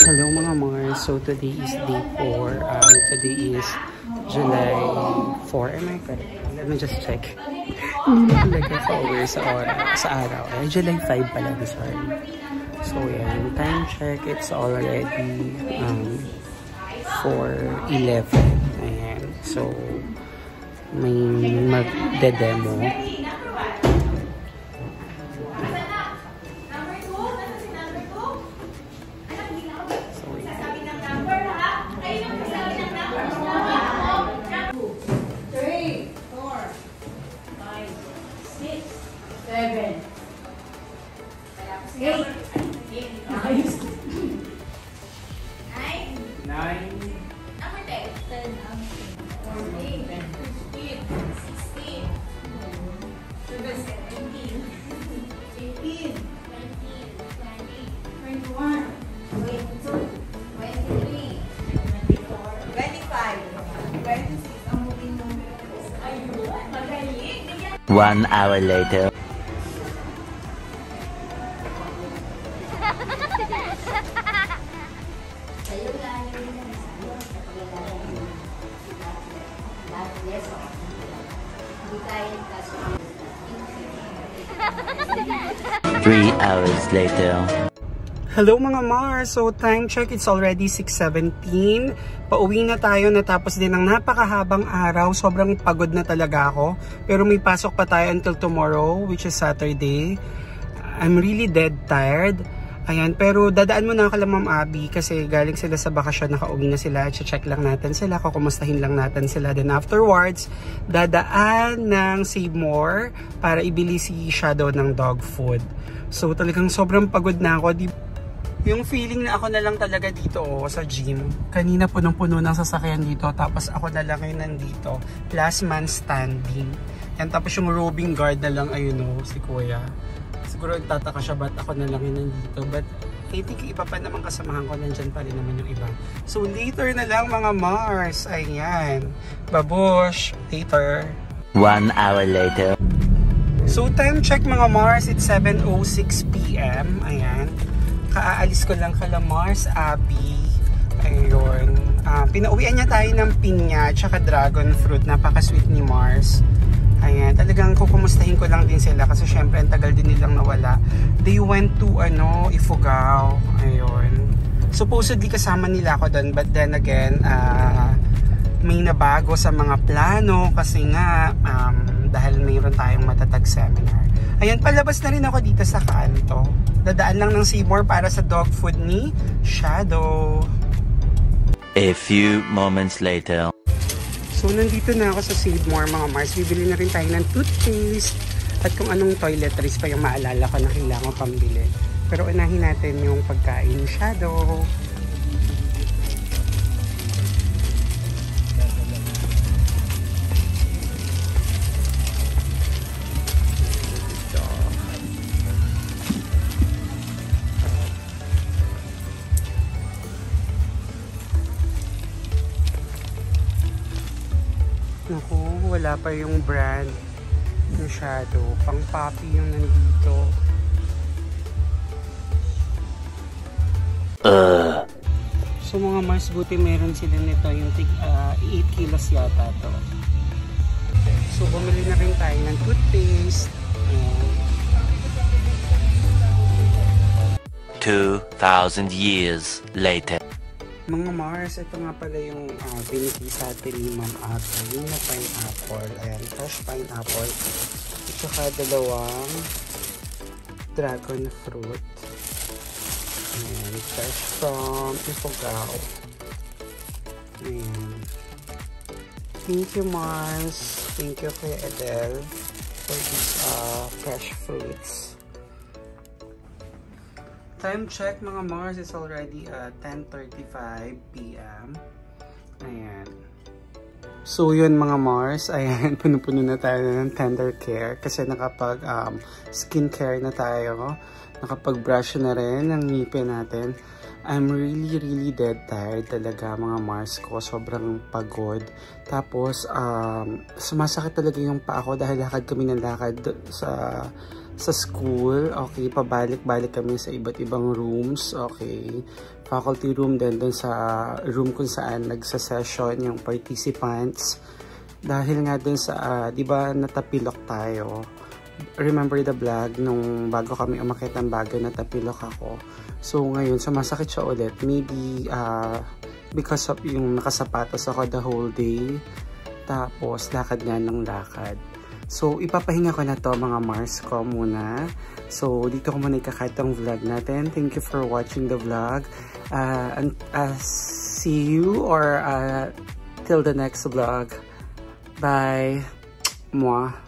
Hello mga Mars, so today is day 4. Today is July 4. Am I correct? Let me just check. Hindi na talaga ka-over sa araw. July 5 pala, sorry. So yan, time check, it's already 4:11. Ayan, so may magde-demo. One hour later. Three hours later. Hello mga Mars! So time check, it's already 6:17. Pauwi na tayo, natapos din ng napakahabang araw. Sobrang pagod na talaga ako. Pero may pasok pa tayo until tomorrow, which is Saturday. I'm really dead tired. Ayan, pero dadaan muna ako kay Ma'am Abby kasi galing sila sa bakasyon, nakauwi na sila. Check lang natin sila, kukumustahin lang natin sila. Then afterwards, dadaan ng Save More para ibili si Shadow ng dog food. So talagang sobrang pagod na ako. Yung feeling na ako na lang talaga dito sa gym. Kanina punong-puno ng sasakyan dito, tapos ako na lang yung nandito. Last man standing. And tapos yung roving guard na lang, ayun si Kuya. Siguro nagtataka siya ba't ako na lang yung nandito. But I think iba pa naman kasamahan ko, nandyan pa rin naman yung iba. So later na lang mga Mars. Ayan. Babush. Later. 1 hour later. So time check mga Mars, it's 7:06 PM. Ayan. Kaaalis ko lang kala Mars Abby. Ayun. Pinauwian niya tayo ng pinya tsaka dragon fruit. Napaka-sweet ni Mars. Ayan. Talagang kukumustahin ko lang din sila kasi syempre ang tagal din nilang nawala. They went to Ifugao. Ayun. Supposedly kasama nila ako doon, but then again, may nabago sa mga plano kasi nga dahil mayroon tayong matatag seminar. Ayan, palabas na rin ako dito sa kanto. Dadaan lang ng Seymour para sa dog food ni Shadow. A few moments later. So, nandito na ako sa Seymour mga Mars. Bibili na rin tayo ng toothpaste at kung anong toiletries pa yung maalala ko na kailangan pambili. Pero unahin natin yung pagkain ni Shadow. Naku, wala pa yung brand ng Shadow. Pang puppy yung nandito. So mga Mars, buti meron sila nito yung 8 kilos yata to. So bumili na rin tayo ng toothpaste. 2,000 years later. Mga Mars, ito nga pala yung binigay sa atin ni Ma'am Abby. Yung na pineapple. Ayan, fresh pineapple. At saka dalawang dragon fruit. Ayan, fresh from Ifugao. Ayan. Thank you Mars. Thank you kay Adele for these fresh fruits. Time check mga Mars, is already 10:35 PM. Ayan. So yun mga Mars, ayan, puno-puno na tayo ng tender care kasi nakapag skincare na tayo. Nakapag-brush na rin ang ngipin natin. I'm really dead tired talaga mga Mars ko. Sobrang pagod. Tapos sumasakit talaga yung paa ko dahil lakad kami ng lakad sa sa school. Okay, pabalik-balik kami sa iba't ibang rooms. Okay, faculty room din dun sa room kung saan nagsa-session yung participants. Dahil nga dun sa, di ba natapilok tayo. Remember the vlog nung bago kami umakyat ng Baguio, natapilok ako. So ngayon, sumasakit siya ulit. Maybe because of yung nakasapatos ako the whole day. Tapos lakad nga ng lakad. So ipapahinga ko na to mga Mars ko muna. So dito ko muna ikakat ang vlog natin. Thank you for watching the vlog. See you or till the next vlog. Bye. Mwah.